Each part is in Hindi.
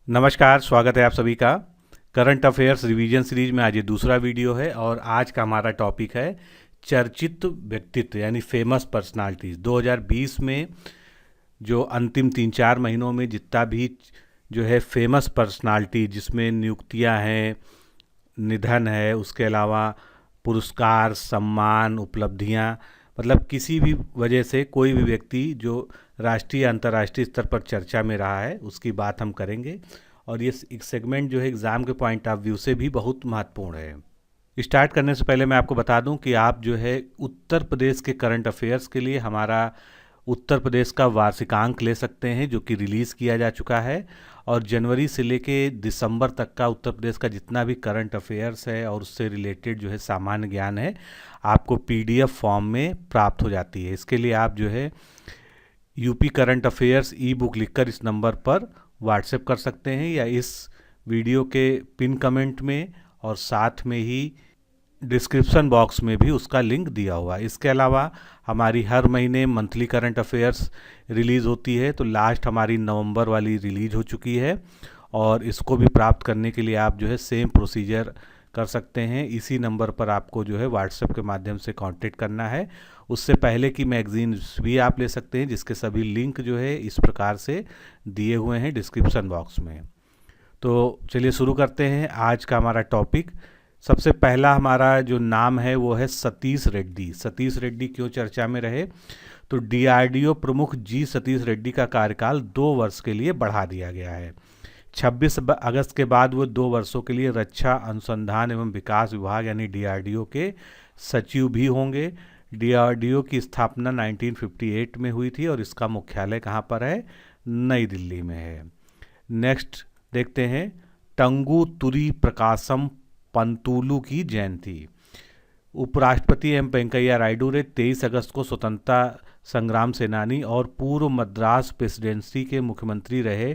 नमस्कार, स्वागत है आप सभी का करंट अफेयर्स रिवीजन सीरीज में। आज ये दूसरा वीडियो है और आज का हमारा टॉपिक है चर्चित व्यक्तित्व यानी फेमस पर्सनालिटीज। 2020 में जो अंतिम 3-4 महीनों में जितना भी जो है फेमस पर्सनालिटी, जिसमें नियुक्तियां हैं, निधन है, उसके अलावा पुरस्कार, सम्मान, उपलब्धियां, मतलब किसी भी वजह से कोई भी व्यक्ति जो राष्ट्रीय अंतर्राष्ट्रीय स्तर पर चर्चा में रहा है उसकी बात हम करेंगे। और ये एक सेगमेंट जो है एग्ज़ाम के पॉइंट ऑफ व्यू से भी बहुत महत्वपूर्ण है। स्टार्ट करने से पहले मैं आपको बता दूं कि आप जो है उत्तर प्रदेश के करंट अफेयर्स के लिए हमारा उत्तर प्रदेश का वार्षिकांक ले सकते हैं, जो कि रिलीज़ किया जा चुका है। और जनवरी से लेके दिसंबर तक का उत्तर प्रदेश का जितना भी करंट अफेयर्स है और उससे रिलेटेड जो है सामान्य ज्ञान है, आपको पीडीएफ फॉर्म में प्राप्त हो जाती है। इसके लिए आप जो है यूपी करंट अफेयर्स ई बुक लिखकर इस नंबर पर व्हाट्सएप कर सकते हैं, या इस वीडियो के पिन कमेंट में और साथ में ही डिस्क्रिप्शन बॉक्स में भी उसका लिंक दिया हुआ है। इसके अलावा हमारी हर महीने मंथली करंट अफेयर्स रिलीज़ होती है, तो लास्ट हमारी नवंबर वाली रिलीज हो चुकी है। और इसको भी प्राप्त करने के लिए आप जो है सेम प्रोसीजर कर सकते हैं। इसी नंबर पर आपको जो है व्हाट्सएप के माध्यम से कांटेक्ट करना है। उससे पहले की मैगजीन्स भी आप ले सकते हैं, जिसके सभी लिंक जो है इस प्रकार से दिए हुए हैं डिस्क्रिप्शन बॉक्स में। तो चलिए शुरू करते हैं आज का हमारा टॉपिक। सबसे पहला हमारा जो नाम है वो है सतीश रेड्डी। सतीश रेड्डी क्यों चर्चा में रहे? तो डीआरडीओ प्रमुख जी सतीश रेड्डी का कार्यकाल 2 वर्ष के लिए बढ़ा दिया गया है। 26 अगस्त के बाद वो 2 वर्षों के लिए रक्षा अनुसंधान एवं विकास विभाग यानी डीआरडीओ के सचिव भी होंगे। डीआरडीओ की स्थापना 1958 में हुई थी और इसका मुख्यालय कहाँ पर है? नई दिल्ली में है। नेक्स्ट देखते हैं टंगुतुरी प्रकाशम पंतुलू की जयंती। उपराष्ट्रपति एम वेंकैया नायडू ने 23 अगस्त को स्वतंत्रता संग्राम सेनानी और पूर्व मद्रास प्रेसिडेंसी के मुख्यमंत्री रहे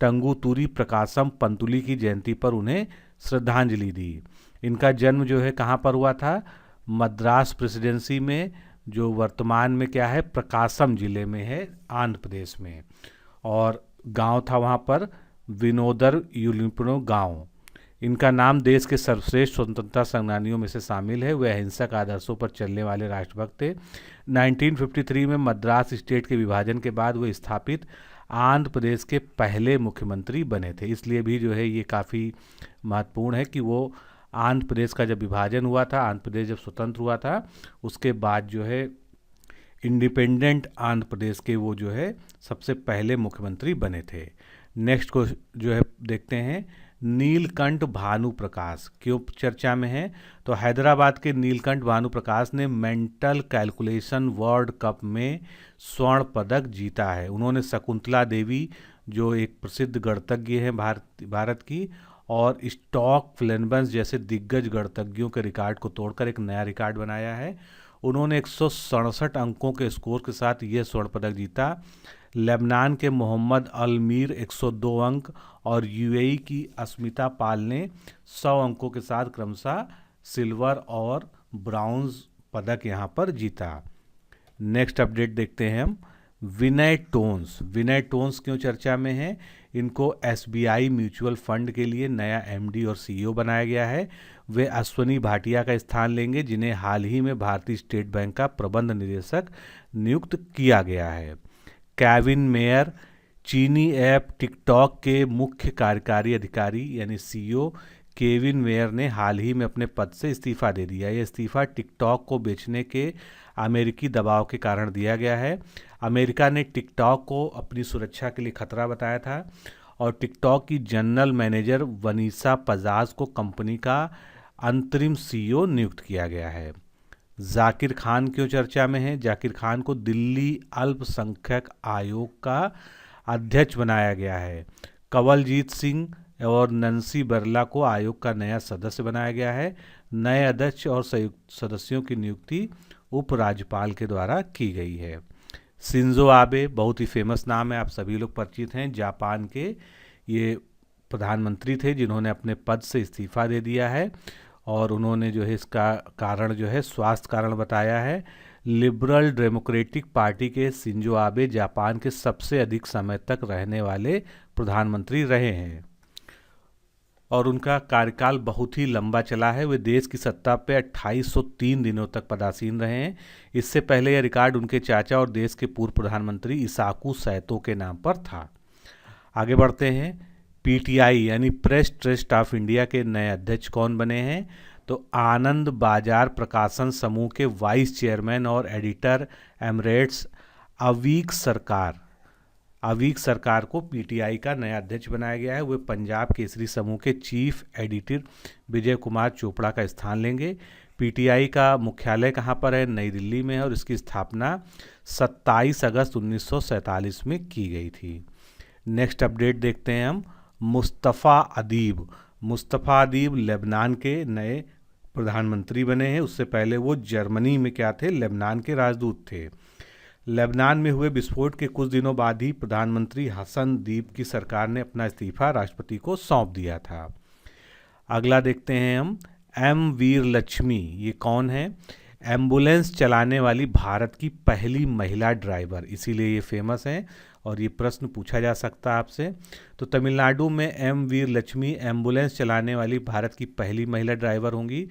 टंगुतुरी प्रकाशम पंतुली की जयंती पर उन्हें श्रद्धांजलि दी। इनका जन्म जो है कहाँ पर हुआ था? मद्रास प्रेसिडेंसी में, जो वर्तमान में क्या है, प्रकाशम जिले में है, आंध्र प्रदेश में। और गांव था वहाँ पर विनोदर यूलिपनो गांव। इनका नाम देश के सर्वश्रेष्ठ स्वतंत्रता सेनानियों में से शामिल है। वे अहिंसक आदर्शों पर चलने वाले राष्ट्रभक्त थे। 1953 में मद्रास स्टेट के विभाजन के बाद वे स्थापित आंध्र प्रदेश के पहले मुख्यमंत्री बने थे। इसलिए भी जो है ये काफ़ी महत्वपूर्ण है कि वो आंध्र प्रदेश का जब विभाजन हुआ था, आंध्र प्रदेश जब स्वतंत्र हुआ था, उसके बाद जो है इंडिपेंडेंट आंध्र प्रदेश के वो जो है सबसे पहले मुख्यमंत्री बने थे। नेक्स्ट को जो है देखते हैं नीलकंठ भानु प्रकाश क्यों चर्चा में है? तो हैदराबाद के नीलकंठ भानु प्रकाश ने मेंटल कैलकुलेशन वर्ल्ड कप में स्वर्ण पदक जीता है। उन्होंने शकुंतला देवी, जो एक प्रसिद्ध गणितज्ञ हैं भारत की, और स्टॉक फ्लेनबंस जैसे दिग्गज गणितज्ञों के रिकॉर्ड को तोड़कर एक नया रिकॉर्ड बनाया है। उन्होंने 167 अंकों के स्कोर के साथ यह स्वर्ण पदक जीता। लेबनान के मोहम्मद अल मीर 102 अंक और यूएई की अस्मिता पाल ने 100 अंकों के साथ क्रमशः सिल्वर और ब्राउंज पदक यहाँ पर जीता। नेक्स्ट अपडेट देखते हैं हम विनय टोन्स। विनय टोन्स क्यों चर्चा में है? इनको एसबीआई म्यूचुअल फंड के लिए नया एमडी और सीईओ बनाया गया है। वे अश्वनी भाटिया का स्थान लेंगे, जिन्हें हाल ही में भारतीय स्टेट बैंक का प्रबंध निदेशक नियुक्त किया गया है। केविन मेयर, चीनी ऐप टिकटॉक के मुख्य कार्यकारी अधिकारी यानी सीईओ केविन मेयर ने हाल ही में अपने पद से इस्तीफा दे दिया। यह इस्तीफा टिकटॉक को बेचने के अमेरिकी दबाव के कारण दिया गया है। अमेरिका ने टिकटॉक को अपनी सुरक्षा के लिए खतरा बताया था और टिकटॉक की जनरल मैनेजर वनीसा पजाज को कंपनी का अंतरिम सीईओ नियुक्त किया गया है। जाकिर खान क्यों चर्चा में है? जाकिर खान को दिल्ली अल्पसंख्यक आयोग का अध्यक्ष बनाया गया है। कंवलजीत सिंह और नंसी बिरला को आयोग का नया सदस्य बनाया गया है। नए अध्यक्ष और संयुक्त सदस्यों की नियुक्ति उपराज्यपाल के द्वारा की गई है। शिंजो आबे बहुत ही फेमस नाम है, आप सभी लोग परिचित हैं। जापान के ये प्रधानमंत्री थे जिन्होंने अपने पद से इस्तीफा दे दिया है और उन्होंने जो है इसका कारण जो है स्वास्थ्य कारण बताया है। लिबरल डेमोक्रेटिक पार्टी के शिंजो आबे जापान के सबसे अधिक समय तक रहने वाले प्रधानमंत्री रहे हैं। और उनका कार्यकाल बहुत ही लंबा चला है। वे देश की सत्ता पे 2803 दिनों तक पदासीन रहे हैं। इससे पहले यह रिकॉर्ड उनके चाचा और देश के पूर्व प्रधानमंत्री इसाकू सैतो के नाम पर था। आगे बढ़ते हैं। पीटीआई यानी प्रेस ट्रस्ट ऑफ इंडिया के नए अध्यक्ष कौन बने हैं? तो आनंद बाजार प्रकाशन समूह के वाइस चेयरमैन और एडिटर एमरेट्स अवीक सरकार को पीटीआई का नया अध्यक्ष बनाया गया है। वे पंजाब केसरी समूह के चीफ एडिटर विजय कुमार चोपड़ा का स्थान लेंगे। पीटीआई का मुख्यालय कहाँ पर है? नई दिल्ली में है और इसकी स्थापना 27 अगस्त 1947 में की गई थी। नेक्स्ट अपडेट देखते हैं हम। मुस्तफ़ा अदीब लेबनान के नए प्रधानमंत्री बने हैं। उससे पहले वो जर्मनी में क्या थे? लेबनान के राजदूत थे। लेबनान में हुए विस्फोट के कुछ दिनों बाद ही प्रधानमंत्री हसन दीब की सरकार ने अपना इस्तीफा राष्ट्रपति को सौंप दिया था। अगला देखते हैं हम। एम वीर लक्ष्मी, ये कौन है? एम्बुलेंस चलाने वाली भारत की पहली महिला ड्राइवर, इसीलिए ये फेमस हैं और ये प्रश्न पूछा जा सकता है आपसे। तो तमिलनाडु में एम वीर लक्ष्मी एम्बुलेंस चलाने वाली भारत की पहली महिला ड्राइवर होंगी।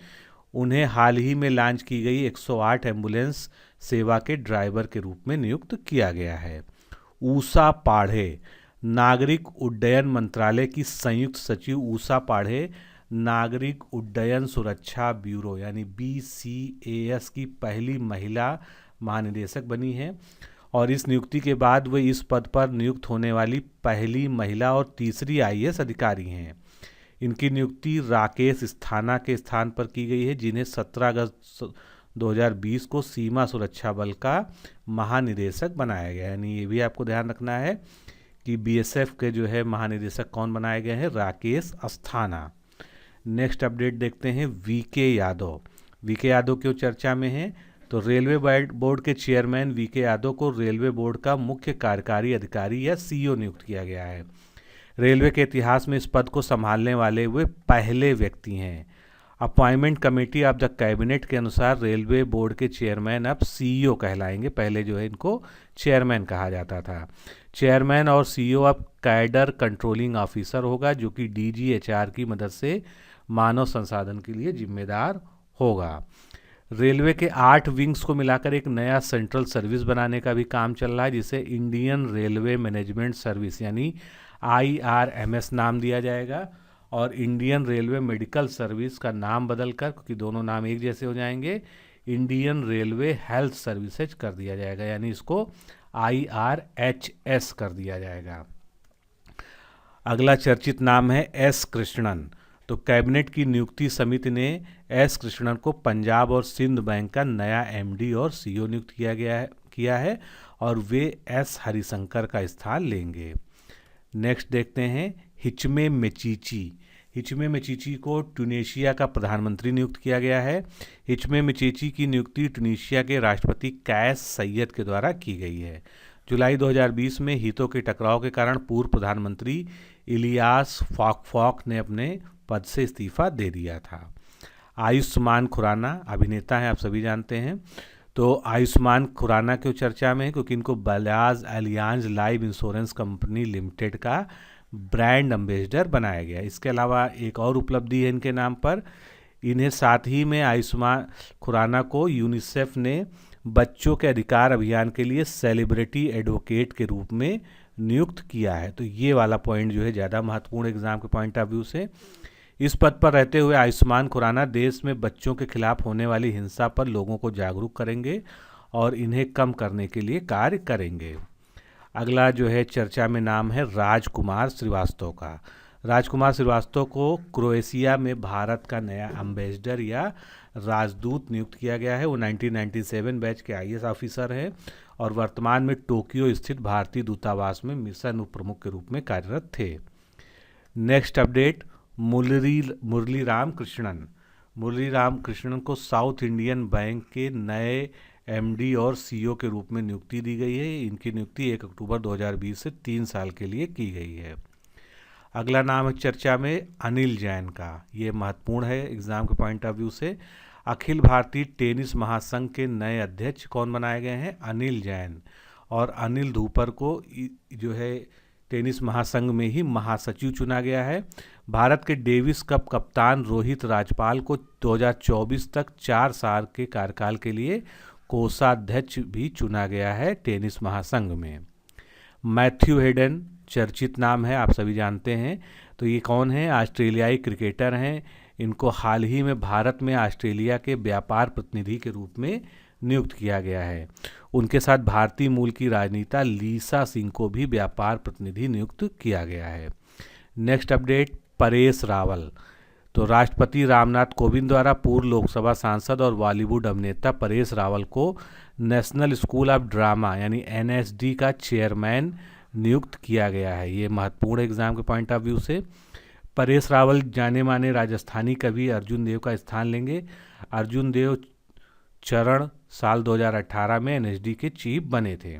उन्हें हाल ही में लॉन्च की गई 108 एम्बुलेंस सेवा के ड्राइवर के रूप में नियुक्त किया गया है। ऊषा पाढ़े, नागरिक उड्डयन मंत्रालय की संयुक्त सचिव ऊषा पाढ़े नागरिक उड्डयन सुरक्षा ब्यूरो यानी BCAS की पहली महिला महानिदेशक बनी हैं और इस नियुक्ति के बाद वे इस पद पर नियुक्त होने वाली पहली महिला और तीसरी IAS अधिकारी हैं। इनकी नियुक्ति राकेश अस्थाना के स्थान पर की गई है, जिन्हें 17 अगस्त 2020 को सीमा सुरक्षा बल का महानिदेशक बनाया गया है। यानी ये भी आपको ध्यान रखना है कि BSF के जो है महानिदेशक कौन बनाए गए हैं? राकेश अस्थाना। नेक्स्ट अपडेट देखते हैं। VK यादव क्यों चर्चा में हैं? तो रेलवे बोर्ड के चेयरमैन VK यादव को रेलवे बोर्ड का मुख्य कार्यकारी अधिकारी या CEO नियुक्त किया गया है। रेलवे के इतिहास में इस पद को संभालने वाले वे पहले व्यक्ति हैं। Appointment committee of the cabinet के अनुसार रेलवे बोर्ड के चेयरमैन अब CEO कहलाएंगे। पहले जो है इनको चेयरमैन कहा जाता था। चेयरमैन और CEO अब कैडर कंट्रोलिंग ऑफिसर होगा, जो कि DGHR की मदद से मानव संसाधन के लिए जिम्मेदार होगा। रेलवे के 8 विंग्स को मिलाकर एक नया सेंट्रल सर्विस बनाने का भी काम चल रहा है, जिसे इंडियन रेलवे मैनेजमेंट सर्विस यानी IRMS नाम दिया जाएगा और इंडियन रेलवे मेडिकल सर्विस का नाम बदलकर, क्योंकि दोनों नाम एक जैसे हो जाएंगे, इंडियन रेलवे हेल्थ सर्विसेज कर दिया जाएगा, यानी इसको IRHS कर दिया जाएगा। अगला चर्चित नाम है S कृष्णन। तो कैबिनेट की नियुक्ति समिति ने S कृष्णन को पंजाब और सिंध बैंक का नया MD और CEO नियुक्त किया है और वे S हरिशंकर का स्थान लेंगे। नेक्स्ट देखते हैं। हिचमे मेचीची को ट्यूनीशिया का प्रधानमंत्री नियुक्त किया गया है। हिचमे मेचीची की नियुक्ति ट्यूनीशिया के राष्ट्रपति कैस सैयद के द्वारा की गई है। जुलाई 2020 में हितों के टकराव के कारण पूर्व प्रधानमंत्री इलियास फाखफाक ने अपने पद से इस्तीफा दे दिया था। आयुष्मान खुराना अभिनेता हैं, आप सभी जानते हैं। तो आयुष्मान खुराना क्यों चर्चा में है? क्योंकि इनको Bajaj Allianz life insurance company limited का ब्रांड एम्बेसडर बनाया गया। इसके अलावा एक और उपलब्धि है इनके नाम पर। इन्हें साथ ही में आयुष्मान खुराना को यूनिसेफ ने बच्चों के अधिकार अभियान के लिए सेलिब्रिटी एडवोकेट के रूप में नियुक्त किया है। तो ये वाला पॉइंट जो है ज़्यादा महत्वपूर्ण एग्जाम के पॉइंट ऑफ व्यू से। इस पद पर रहते हुए आयुष्मान खुराना देश में बच्चों के खिलाफ होने वाली हिंसा पर लोगों को जागरूक करेंगे और इन्हें कम करने के लिए कार्य करेंगे। अगला जो है चर्चा में नाम है राजकुमार श्रीवास्तव का। राजकुमार श्रीवास्तव को क्रोएशिया में भारत का नया एम्बेसडर या राजदूत नियुक्त किया गया है। वो 1997 बैच के IAS ऑफिसर हैं और वर्तमान में टोक्यो स्थित भारतीय दूतावास में मिशन उप प्रमुख के रूप में कार्यरत थे। Next update. मुरली राम कृष्णन को साउथ इंडियन बैंक के नए MD और CEO के रूप में नियुक्ति दी गई है। इनकी नियुक्ति 1 अक्टूबर 2020 से 3 साल के लिए की गई है। अगला नाम है चर्चा में अनिल जैन का। ये महत्वपूर्ण है एग्जाम के पॉइंट ऑफ व्यू से। अखिल भारतीय टेनिस महासंघ के नए अध्यक्ष कौन बनाए गए हैं? अनिल जैन। और अनिल धूपर को जो है टेनिस महासंघ में ही महासचिव चुना गया है। भारत के डेविस कप कप्तान रोहित राजपाल को 2024 तक 4 साल के कार्यकाल के लिए कोषाध्यक्ष भी चुना गया है टेनिस महासंघ में। मैथ्यू हेडन चर्चित नाम है, आप सभी जानते हैं। तो ये कौन है? ऑस्ट्रेलियाई क्रिकेटर हैं। इनको हाल ही में भारत में ऑस्ट्रेलिया के व्यापार प्रतिनिधि के रूप में नियुक्त किया गया है। उनके साथ भारतीय मूल की राजनेता लीसा सिंह को भी व्यापार प्रतिनिधि नियुक्त किया गया है। Next update, Paresh Rawal. तो राष्ट्रपति रामनाथ कोविंद द्वारा पूर्व लोकसभा सांसद और बॉलीवुड अभिनेता परेश रावल को नेशनल स्कूल ऑफ ड्रामा यानी NSD का चेयरमैन नियुक्त किया गया है। ये महत्वपूर्ण एग्जाम के पॉइंट ऑफ व्यू से। परेश रावल जाने माने राजस्थानी कवि अर्जुन देव का स्थान लेंगे। अर्जुन देव चरण साल 2018 में NSD के चीफ बने थे।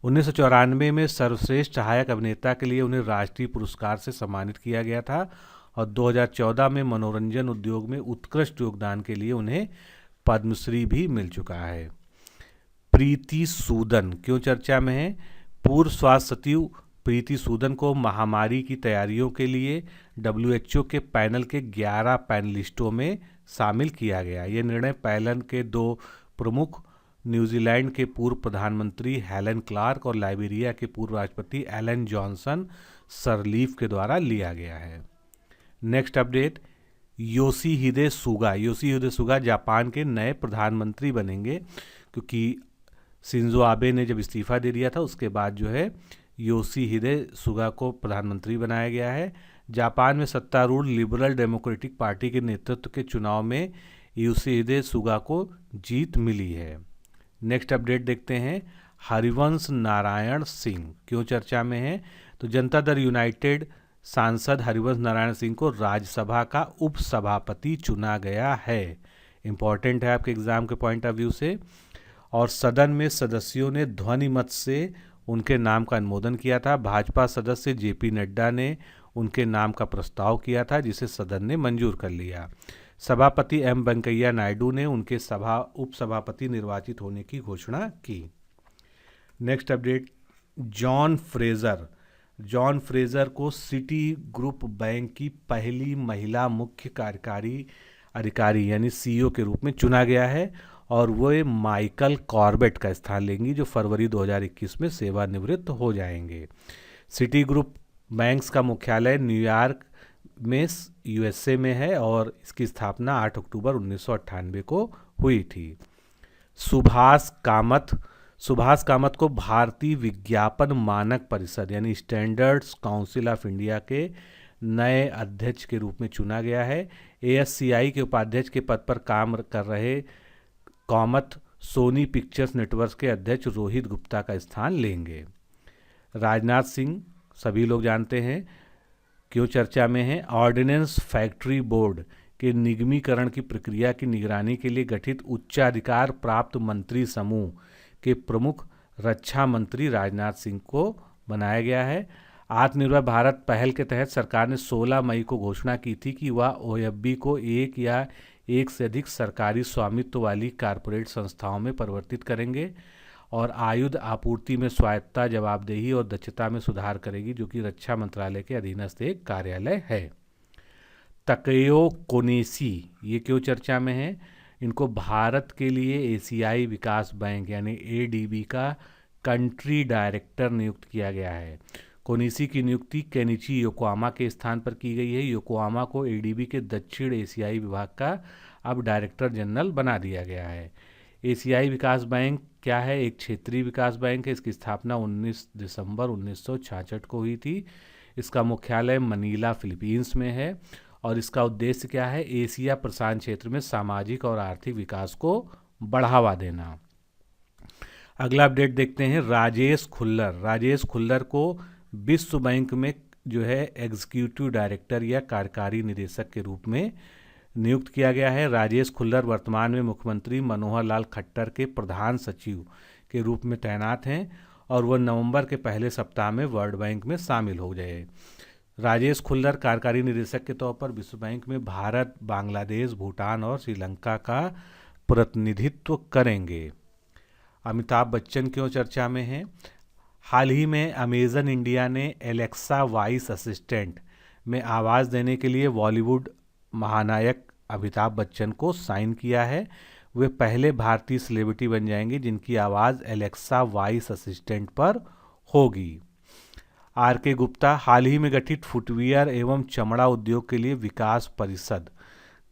1994 में सर्वश्रेष्ठ सहायक अभिनेता के लिए उन्हें राष्ट्रीय पुरस्कार से सम्मानित किया गया था और 2014 में मनोरंजन उद्योग में उत्कृष्ट योगदान के लिए उन्हें पद्मश्री भी मिल चुका है। प्रीति सूदन क्यों चर्चा में है? पूर्व स्वास्थ्य सचिव प्रीति सूदन को महामारी की तैयारियों के लिए WHO के पैनल के 11 पैनलिस्टों में शामिल किया गया। ये निर्णय पैनल के 2 प्रमुख न्यूजीलैंड के पूर्व प्रधानमंत्री हेलन क्लार्क और लाइबेरिया के पूर्व राष्ट्रपति एलन जॉनसन सरलीफ के द्वारा लिया गया है। Next update, Yoshihide Suga Japan के नए प्रधानमंत्री बनेंगे, क्योंकि शिंजो आबे ने जब इस्तीफा दे दिया था उसके बाद जो है योशिहिदे सुगा को प्रधानमंत्री बनाया गया है। जापान में सत्तारूढ़ लिबरल डेमोक्रेटिक पार्टी के नेतृत्व के चुनाव में योशिहिदे सुगा को जीत मिली है। नेक्स्ट अपडेट देखते हैं, हरिवंश नारायण सिंह क्यों चर्चा में है? तो जनता दल यूनाइटेड सांसद हरिवंश नारायण सिंह को राज्यसभा का उपसभापति चुना गया है। इंपॉर्टेंट है आपके एग्जाम के पॉइंट ऑफ व्यू से। और सदन में सदस्यों ने ध्वनि मत से उनके नाम का अनुमोदन किया था। भाजपा सदस्य JP नड्डा ने उनके नाम का प्रस्ताव किया था, जिसे सदन ने मंजूर कर लिया। सभापति M वेंकैया नायडू ने उनके उपसभापति निर्वाचित होने की घोषणा की। नेक्स्ट अपडेट, जॉन फ्रेजर को सिटी ग्रुप बैंक की पहली महिला मुख्य कार्यकारी अधिकारी यानी CEO के रूप में चुना गया है और वो माइकल कॉर्बेट का स्थान लेंगी, जो फरवरी 2021 में सेवानिवृत्त हो जाएंगे। सिटी ग्रुप बैंक्स का मुख्यालय न्यूयॉर्क में USA में है और इसकी स्थापना 8 अक्टूबर 1998 को हुई थी। सुभाष कामत को भारतीय विज्ञापन मानक परिषद यानी स्टैंडर्ड्स काउंसिल ऑफ इंडिया के नए अध्यक्ष के रूप में चुना गया है। ASCI के उपाध्यक्ष के पद पर काम कर रहे कामत सोनी पिक्चर्स नेटवर्क के अध्यक्ष रोहित गुप्ता का स्थान लेंगे। राजनाथ सिंह सभी लोग जानते हैं क्यों चर्चा में है? ऑर्डिनेंस फैक्ट्री बोर्ड के निगमीकरण की प्रक्रिया की निगरानी के लिए गठित उच्चाधिकार प्राप्त मंत्री समूह के प्रमुख रक्षा मंत्री राजनाथ सिंह को बनाया गया है। आत्मनिर्भर भारत पहल के तहत सरकार ने 16 मई को घोषणा की थी कि वह OFB को एक या एक से अधिक सरकारी स्वामित्व वाली कारपोरेट संस्थाओं में परिवर्तित करेंगे और आयुध आपूर्ति में स्वायत्तता, जवाबदेही और दक्षता में सुधार करेगी, जो कि रक्षा मंत्रालय के अधीनस्थ एक कार्यालय है। तकेयो कोनेसी ये क्यों चर्चा में है? इनको भारत के लिए एशियाई विकास बैंक यानी ADB का कंट्री डायरेक्टर नियुक्त किया गया है। कोनेसी की नियुक्ति केनिची योकोहामा के स्थान पर की गई है। योकोहामा को ADB के दक्षिण एशियाई विभाग का अब डायरेक्टर जनरल बना दिया गया है। एशियाई विकास बैंक क्या है? एक क्षेत्रीय विकास बैंक है। इसकी स्थापना 19 दिसंबर 1966 को हुई थी। इसका मुख्यालय मनीला फिलीपींस में है और इसका उद्देश्य क्या है? एशिया प्रशांत क्षेत्र में सामाजिक और आर्थिक विकास को बढ़ावा देना। अगला अपडेट देखते हैं, राजेश खुल्लर को विश्व बैंक में जो है एग्जीक्यूटिव डायरेक्टर या कार्यकारी निदेशक के रूप में नियुक्त किया गया है। राजेश खुल्लर वर्तमान में मुख्यमंत्री मनोहर लाल खट्टर के प्रधान सचिव के रूप में तैनात हैं और वह नवंबर के पहले सप्ताह में वर्ल्ड बैंक में शामिल हो गए। राजेश खुल्लर कार्यकारी निदेशक के तौर पर विश्व बैंक में भारत, बांग्लादेश, भूटान और श्रीलंका का प्रतिनिधित्व करेंगे। अमिताभ बच्चन क्यों चर्चा में हैं? हाल ही में अमेजन इंडिया ने एलेक्सा वॉइस असिस्टेंट में आवाज़ देने के लिए बॉलीवुड महानायक अमिताभ बच्चन को साइन किया है। वे पहले भारतीय सेलिब्रिटी बन जाएंगे जिनकी आवाज़ एलेक्सा वॉइस असिस्टेंट पर होगी। आर के गुप्ता, हाल ही में गठित फुटवियर एवं चमड़ा उद्योग के लिए विकास परिषद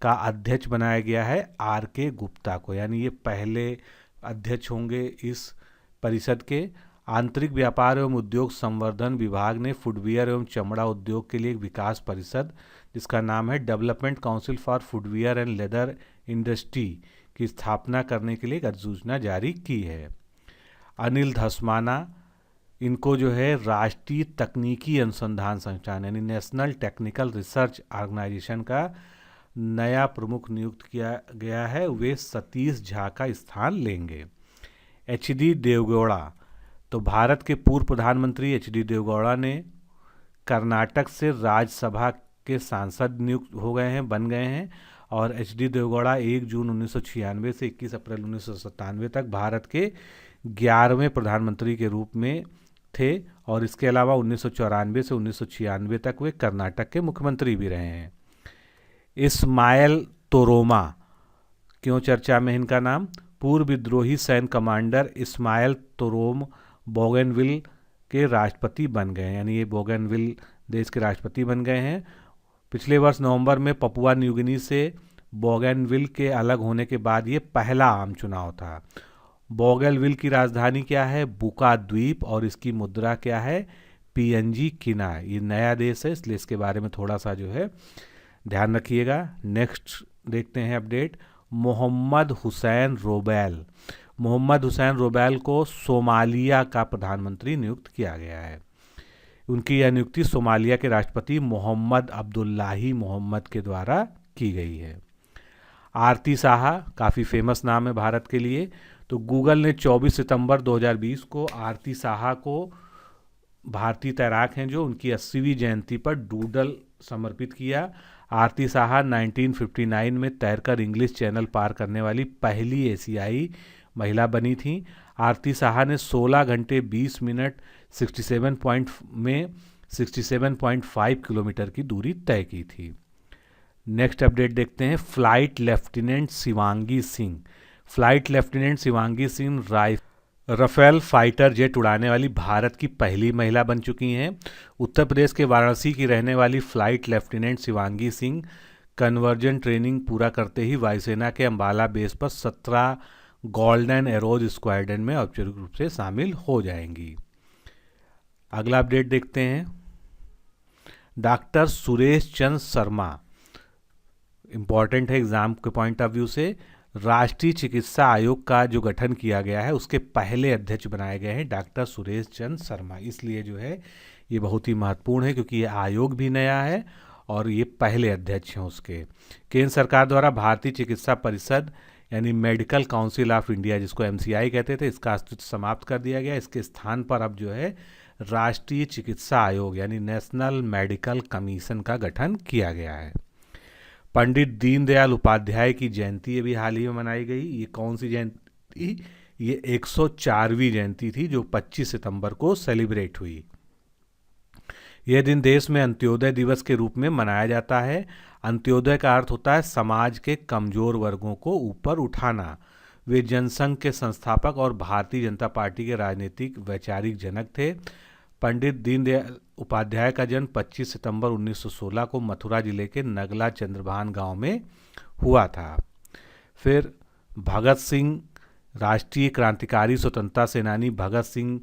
का अध्यक्ष बनाया गया है आर के गुप्ता को, यानी ये पहले अध्यक्ष होंगे इस परिषद के। आंतरिक व्यापार एवं उद्योग संवर्धन विभाग ने फुटवियर एवं चमड़ा उद्योग के लिए एक विकास परिषद जिसका नाम है development council for footwear and leather industry की स्थापना करने के लिए एक अधिसूचना जारी की है। अनिल धस्माना, इनको जो है राष्ट्रीय तकनीकी अनुसंधान संस्थान यानी नेशनल टेक्निकल रिसर्च ऑर्गेनाइजेशन का नया प्रमुख नियुक्त किया गया है। वे सतीश झा का स्थान लेंगे। एच.डी. देवगौड़ा, तो भारत के पूर्व प्रधानमंत्री एच.डी. देवगौड़ा ने कर्नाटक से राज्यसभा के सांसद नियुक्त हो गए हैं, बन गए हैं। और एच.डी. देवगौड़ा 1 जून 1996 से 21 अप्रैल 1997 तक भारत के 11वें प्रधानमंत्री के रूप में थे। और इसके अलावा 1994 से 1996 तक वे कर्नाटक के मुख्यमंत्री भी रहे हैं। इस्माइल तोरोमा, क्यों चर्चा में इनका नाम? पूर्व विद्रोही सैन्य कमांडर इस्माइल तोरोम बोगनविल के राष्ट्रपति बन गए हैं, यानी ये बोगनविल देश के राष्ट्रपति बन गए हैं। पिछले वर्ष नवंबर में पपुआ न्यू गिनी से बोगनविल के अलग होने के बाद ये पहला आम चुनाव था। बोगनविल की राजधानी क्या है? बुका द्वीप, और इसकी मुद्रा क्या है? पीएनजी किना। ये नया देश है इसलिए इसके बारे में थोड़ा सा जो है ध्यान रखिएगा। नेक्स्ट देखते हैं अपडेट। मोहम्मद हुसैन रोबैल, मोहम्मद हुसैन रोबैल को सोमालिया का प्रधानमंत्री नियुक्त किया गया है। उनकी यह नियुक्ति सोमालिया के राष्ट्रपति मोहम्मद अब्दुल्लाही मोहम्मद के द्वारा की गई है। आरती साहा, काफ़ी फेमस नाम है भारत के लिए। तो गूगल ने 24 सितंबर 2020 को आरती साहा को, भारतीय तैराक हैं जो, उनकी 80वीं जयंती पर डूडल समर्पित किया। आरती साहा 1959 में तैरकर इंग्लिश चैनल पार करने वाली पहली एशियाई महिला बनी थी। आरती साहा ने 16 घंटे 20 मिनट 67.5 किलोमीटर की दूरी तय की थी। नेक्स्ट अपडेट देखते हैं। Flight lieutenant Shivangi Singh, flight lieutenant Shivangi Singh Rafale fighter jet उड़ाने वाली भारत की पहली महिला बन चुकी हैं। उत्तर प्रदेश के वाराणसी की रहने वाली flight lieutenant Shivangi Singh conversion training पूरा करते ही वायुसेना के अंबाला बेस पर 17 गोल्डन एरोज स्क्वाड्रन में औपचारिक रूप से शामिल हो जाएंगी। अगला अपडेट देखते हैं। डॉक्टर सुरेश चंद्र शर्मा, इंपॉर्टेंट है एग्जाम के पॉइंट ऑफ व्यू से, राष्ट्रीय चिकित्सा आयोग का जो गठन किया गया है उसके पहले अध्यक्ष बनाए गए हैं डॉक्टर सुरेश चंद्र शर्मा। इसलिए जो है ये बहुत ही महत्वपूर्ण है क्योंकि ये आयोग भी नया है और ये पहले अध्यक्ष हैं उसके। केंद्र सरकार द्वारा भारतीय चिकित्सा परिषद यानी मेडिकल काउंसिल ऑफ इंडिया, जिसको एमसीआई कहते थे, इसका अस्तित्व समाप्त कर दिया गया। इसके स्थान पर अब जो है राष्ट्रीय चिकित्सा आयोग यानी नेशनल मेडिकल कमीशन का गठन किया गया है। पंडित दीनदयाल उपाध्याय की जयंती अभी हाल ही में मनाई गई। ये कौन सी जयंती? ये 104वीं जयंती थी जो 25 सितंबर को सेलिब्रेट हुई। यह दिन देश में अंत्योदय दिवस के रूप में मनाया जाता है। अंत्योदय का अर्थ होता है समाज के कमजोर वर्गों को ऊपर उठाना। वे जनसंघ के संस्थापक और भारतीय जनता पार्टी के राजनीतिक वैचारिक जनक थे। पंडित दीनदयाल उपाध्याय का जन्म 25 सितंबर 1916 को मथुरा जिले के नगला चंद्रभान गांव में हुआ था। फिर भगत सिंह, राष्ट्रीय क्रांतिकारी स्वतंत्रता सेनानी भगत सिंह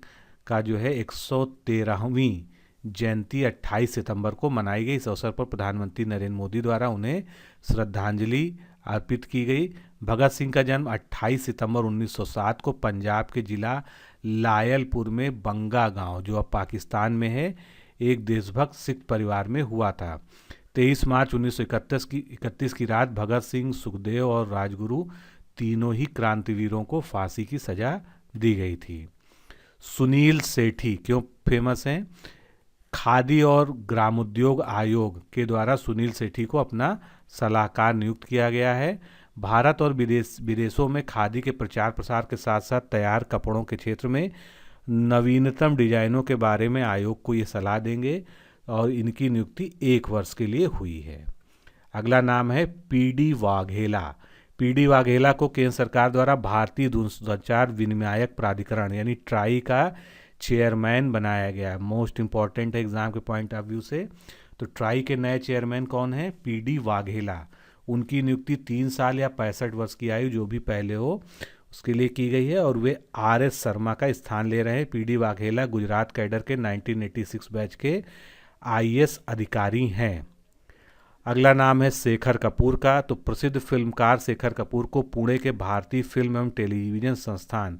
का जो है 113वीं जयंती 28 सितंबर को मनाई गई। इस अवसर पर प्रधानमंत्री नरेंद्र मोदी द्वारा उन्हें श्रद्धांजलि अर्पित की गई। भगत सिंह का जन्म 28 सितंबर 1907 को पंजाब के जिला लायलपुर में बंगा गांव, जो अब पाकिस्तान में है, एक देशभक्त सिख परिवार में हुआ था। 23 मार्च 1931 की रात भगत सिंह, सुखदेव और राजगुरु तीनों ही क्रांतिवीरों को फांसी की सजा दी गई थी। सुनील सेठी क्यों फेमस हैं? खादी और ग्रामोद्योग आयोग के द्वारा सुनील सेठी को अपना सलाहकार नियुक्त किया गया है। भारत और विदेशों में खादी के प्रचार प्रसार के साथ साथ तैयार कपड़ों के क्षेत्र में नवीनतम डिजाइनों के बारे में आयोग को ये सलाह देंगे और इनकी नियुक्ति 1 वर्ष के लिए हुई है। अगला नाम है पीडी वाघेला। पीडी वाघेला को केंद्र सरकार द्वारा भारतीय दूरसंचार विनियामक प्राधिकरण यानी ट्राई का चेयरमैन बनाया गया है। मोस्ट इंपॉर्टेंट है एग्जाम के पॉइंट ऑफ व्यू से। तो ट्राई के नए चेयरमैन कौन है? पीडी वाघेला। उनकी नियुक्ति 3 साल या 65 वर्ष की आयु जो भी पहले हो उसके लिए की गई है और वे आर.एस. शर्मा का स्थान ले रहे हैं। पीडी वाघेला गुजरात कैडर के 1986 बैच के आईएएस अधिकारी हैं। अगला नाम है शेखर कपूर का। तो प्रसिद्ध फिल्मकार शेखर कपूर को पुणे के भारतीय फिल्म एवं टेलीविजन संस्थान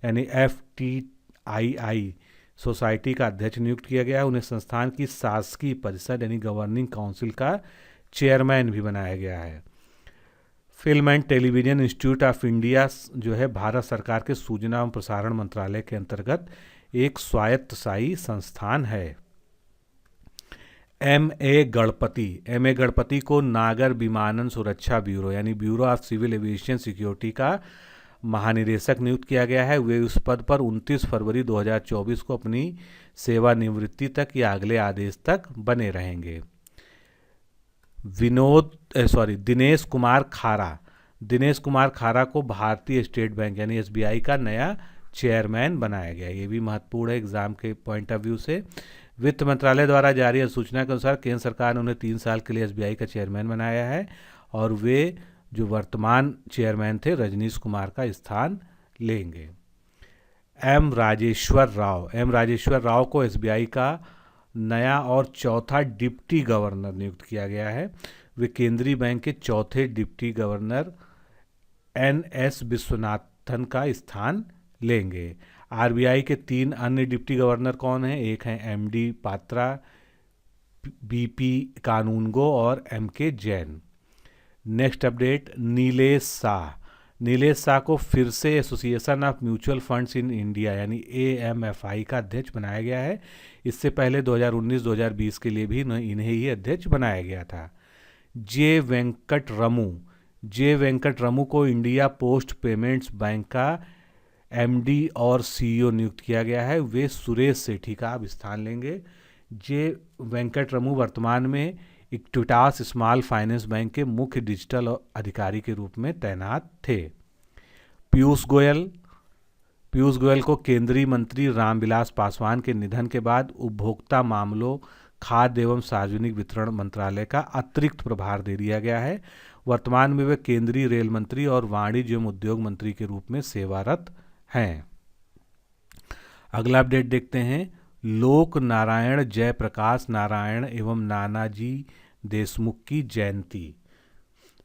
यानी FTII सोसाइटी का अध्यक्ष नियुक्त किया गया है। उन्हें संस्थान की शासकीय परिषद यानी गवर्निंग काउंसिल का चेयरमैन भी बनाया गया है। Film and television institute of India जो है भारत सरकार के सूचना एवं प्रसारण मंत्रालय के अंतर्गत एक स्वायत्तशासी संस्थान है। M.A. गणपति को नागर विमानन सुरक्षा ब्यूरो यानी bureau of civil aviation security का महानिदेशक नियुक्त किया गया है। वे उस पद पर 29 फरवरी 2024 को अपनी सेवानिवृत्ति तक या अगले आदेश तक बने रहेंगे। दिनेश कुमार खारा को भारतीय स्टेट बैंक यानी SBI का नया चेयरमैन बनाया गया। ये भी महत्वपूर्ण है एग्जाम के पॉइंट ऑफ व्यू से। वित्त मंत्रालय द्वारा जारी अधिसूचना के अनुसार केंद्र सरकार ने उन्हें 3 साल के लिए SBI का चेयरमैन बनाया है और वे जो वर्तमान चेयरमैन थे रजनीश कुमार का स्थान लेंगे। एम राजेश्वर राव को SBI का नया और चौथा डिप्टी गवर्नर नियुक्त किया गया है। वे केंद्रीय बैंक के चौथे डिप्टी गवर्नर NS विश्वनाथन का स्थान लेंगे। RBI के 3 अन्य डिप्टी गवर्नर कौन हैं? एक हैं MD पात्रा, BP कानूनगो और MK Jain. Next update Nilesh Shah को फिर से association of mutual funds in India यानी AMFI का अध्यक्ष बनाया गया है। इससे पहले 2019-2020 के लिए भी इन्हें ही अध्यक्ष बनाया गया था। जे वेंकट रमू को इंडिया पोस्ट पेमेंट्स बैंक का MD और CEO नियुक्त किया गया है। वे सुरेश सेठी का अब स्थान लेंगे। जे वेंकट रमू वर्तमान में इक्विटास स्मॉल फाइनेंस बैंक के मुख्य डिजिटल अधिकारी के रूप में तैनात थे। पीयूष गोयल को केंद्रीय मंत्री रामविलास पासवान के निधन के बाद उपभोक्ता मामलों, खाद्य एवं सार्वजनिक वितरण मंत्रालय का अतिरिक्त प्रभार दे दिया गया है। वर्तमान में वे केंद्रीय रेल मंत्री और वाणिज्य एवं उद्योग मंत्री के रूप में सेवारत हैं। अगला अपडेट देखते हैं। लोक नारायण जयप्रकाश नारायण एवं नानाजी देशमुख की जयंती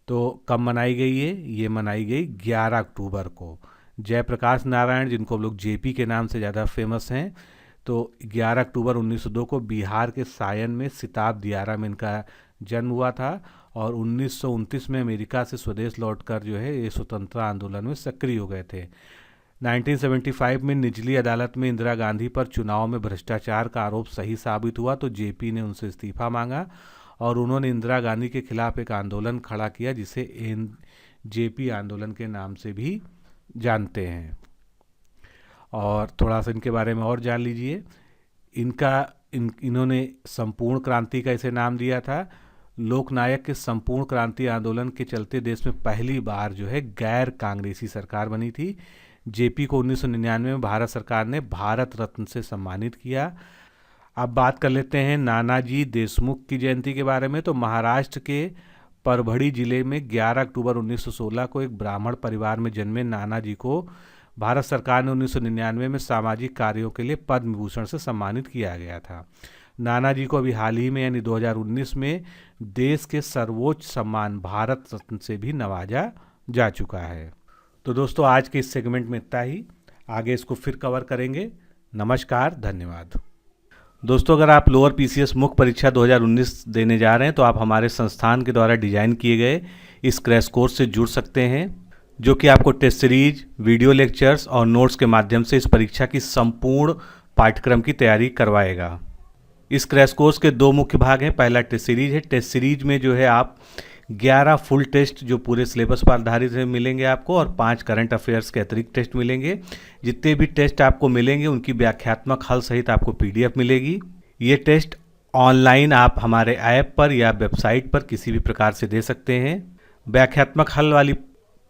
तो कब मनाई गई है? ये मनाई गई 11 अक्टूबर को। जयप्रकाश नारायण जिनको हम लोग JP के नाम से ज़्यादा फेमस हैं, तो 11 अक्टूबर 1902 को बिहार के सायन में सिताब दियारा में इनका जन्म हुआ था और 1929 में अमेरिका से स्वदेश लौटकर जो है ये स्वतंत्रता आंदोलन में सक्रिय हो गए थे। 1975 में निचली अदालत में इंदिरा गांधी पर चुनाव में भ्रष्टाचार का आरोप सही साबित हुआ तो JP ने उनसे इस्तीफा मांगा और उन्होंने इंदिरा गांधी के खिलाफ एक आंदोलन खड़ा किया जिसे JP आंदोलन के नाम से भी जानते हैं। और थोड़ा सा इनके बारे में और जान लीजिए। इन्होंने संपूर्ण क्रांति का इसे नाम दिया था। लोकनायक के संपूर्ण क्रांति आंदोलन के चलते देश में पहली बार जो है गैर कांग्रेसी सरकार बनी थी। JP को 1999 में भारत सरकार ने भारत रत्न से सम्मानित किया। अब बात कर लेते हैं नानाजी देशमुख की जयंती के बारे में। तो महाराष्ट्र के परभड़ी जिले में 11 अक्टूबर 1916 को एक ब्राह्मण परिवार में जन्मे नानाजी को भारत सरकार ने 1999 में सामाजिक कार्यों के लिए पद्म भूषण से सम्मानित किया गया था। नानाजी को अभी हाल ही में यानी 2019 में देश के सर्वोच्च सम्मान भारत रत्न से भी नवाजा जा चुका है। तो दोस्तों आज के इस सेगमेंट में इतना ही। आगे इसको फिर कवर करेंगे। नमस्कार, धन्यवाद। दोस्तों अगर आप लोअर PCS मुख्य परीक्षा 2019 देने जा रहे हैं तो आप हमारे संस्थान के द्वारा डिजाइन किए गए इस क्रैश कोर्स से जुड़ सकते हैं जो कि आपको टेस्ट सीरीज, वीडियो लेक्चर्स और नोट्स के माध्यम से इस परीक्षा की संपूर्ण पाठ्यक्रम की तैयारी करवाएगा। इस क्रैश कोर्स के 2 मुख्य भाग हैं। पहला टेस्ट सीरीज है। टेस्ट सीरीज में जो है आप 11 फुल टेस्ट जो पूरे सिलेबस पर आधारित है मिलेंगे आपको, और 5 करंट अफेयर्स के अतिरिक्त टेस्ट मिलेंगे। जितने भी टेस्ट आपको मिलेंगे उनकी व्याख्यात्मक हल सहित आपको PDF मिलेगी। ये टेस्ट ऑनलाइन आप हमारे ऐप पर या वेबसाइट पर किसी भी प्रकार से दे सकते हैं। व्याख्यात्मक हल वाली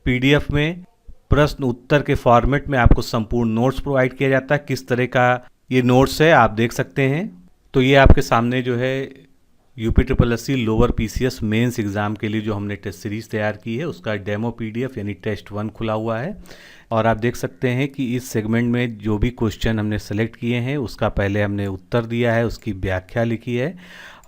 PDF में प्रश्न उत्तर के फॉर्मेट में आपको संपूर्ण नोट्स प्रोवाइड किया जाता है। किस तरह का ये नोट्स है आप देख सकते हैं। तो ये आपके सामने जो है UPSSC lower PCS mains exam के लिए जो हमने टेस्ट सीरीज़ तैयार की है उसका डेमो PDF यानी टेस्ट 1 खुला हुआ है। और आप देख सकते हैं कि इस सेगमेंट में जो भी क्वेश्चन हमने सेलेक्ट किए हैं उसका पहले हमने उत्तर दिया है, उसकी व्याख्या लिखी है,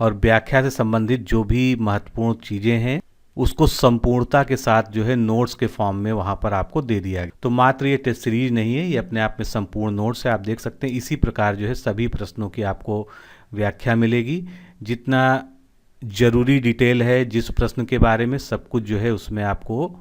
और व्याख्या से संबंधित जो भी महत्वपूर्ण चीज़ें हैं उसको संपूर्णता के साथ जो है नोट्स के फॉर्म में वहाँ पर आपको दे दिया गया। तो मात्र ये टेस्ट सीरीज नहीं है, ये अपने आप में संपूर्ण नोट्स है। आप देख सकते हैं इसी प्रकार जो है सभी प्रश्नों की आपको व्याख्या मिलेगी। जितना ज़रूरी डिटेल है जिस प्रश्न के बारे में सब कुछ जो है उसमें आपको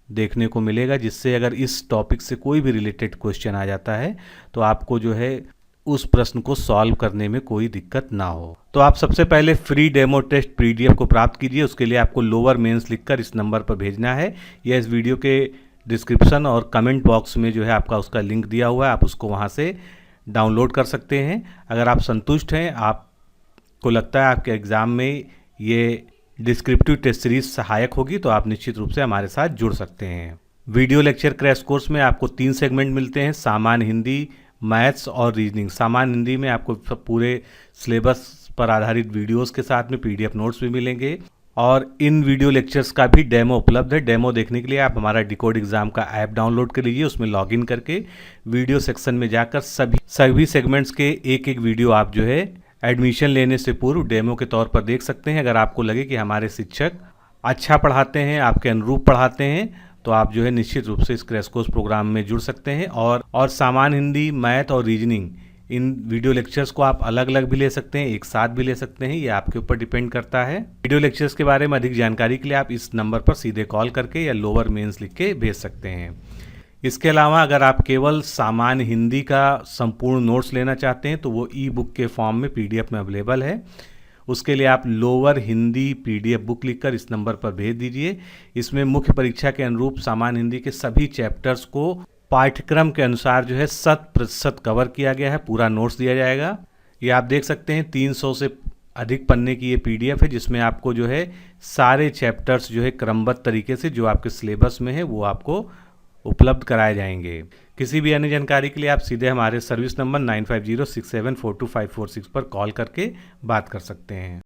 देखने को मिलेगा, जिससे अगर इस टॉपिक से कोई भी रिलेटेड क्वेश्चन आ जाता है तो आपको जो है उस प्रश्न को सॉल्व करने में कोई दिक्कत ना हो। तो आप सबसे पहले फ्री डेमो टेस्ट PDF को प्राप्त कीजिए। उसके लिए आपको लोअर मेंस लिखकर इस नंबर पर भेजना है, या इस वीडियो के डिस्क्रिप्शन और कमेंट बॉक्स में जो है आपका उसका लिंक दिया हुआ है, आप उसको वहाँ से डाउनलोड कर सकते हैं। अगर आप संतुष्ट हैं, आपको लगता है आपके एग्ज़ाम में ये डिस्क्रिप्टिव टेस्ट सीरीज सहायक होगी, तो आप निश्चित रूप से हमारे साथ जुड़ सकते हैं। वीडियो लेक्चर क्रैश कोर्स में आपको 3 सेगमेंट मिलते हैं, सामान्य हिंदी, मैथ्स और रीजनिंग। सामान्य हिंदी में आपको पूरे सिलेबस पर आधारित वीडियोस के साथ में PDF नोट्स भी मिलेंगे, और इन वीडियो लेक्चर्स का भी डेमो उपलब्ध है। डेमो देखने के लिए आप हमारा डिकोड एग्जाम का ऐप डाउनलोड कर लीजिए। उसमें लॉगिन करके वीडियो सेक्शन में जाकर सभी सेगमेंट्स के एक वीडियो आप जो है एडमिशन लेने से पूर्व डेमो के तौर पर देख सकते हैं। अगर आपको लगे कि हमारे शिक्षक अच्छा पढ़ाते हैं, आपके अनुरूप पढ़ाते हैं, तो आप जो है निश्चित रूप से इस क्रैश कोर्स प्रोग्राम में जुड़ सकते हैं। और सामान्य हिंदी, मैथ और रीजनिंग इन वीडियो लेक्चर्स को आप अलग अलग भी ले सकते हैं, एक साथ भी ले सकते हैं, ये आपके ऊपर डिपेंड करता है। वीडियो लेक्चर्स के बारे में अधिक जानकारी के लिए आप इस नंबर पर सीधे कॉल करके या लोअर मेंस लिख के भेज सकते हैं। इसके अलावा अगर आप केवल सामान्य हिंदी का संपूर्ण नोट्स लेना चाहते हैं तो वो ई-बुक के फॉर्म में PDF में अवेलेबल है। उसके लिए आप लोअर हिंदी PDF बुक लिखकर इस नंबर पर भेज दीजिए। इसमें मुख्य परीक्षा के अनुरूप सामान्य हिंदी के सभी चैप्टर्स को पाठ्यक्रम के अनुसार जो है 100% कवर किया गया है, पूरा नोट्स दिया जाएगा। ये आप देख सकते हैं 300 से अधिक पन्ने की ये PDF है, जिसमें आपको जो है सारे चैप्टर्स जो है क्रमबद्ध तरीके से जो आपके सिलेबस में है वो आपको उपलब्ध कराए जाएंगे। किसी भी अन्य जानकारी के लिए आप सीधे हमारे सर्विस नंबर 9506742546 पर कॉल करके बात कर सकते हैं।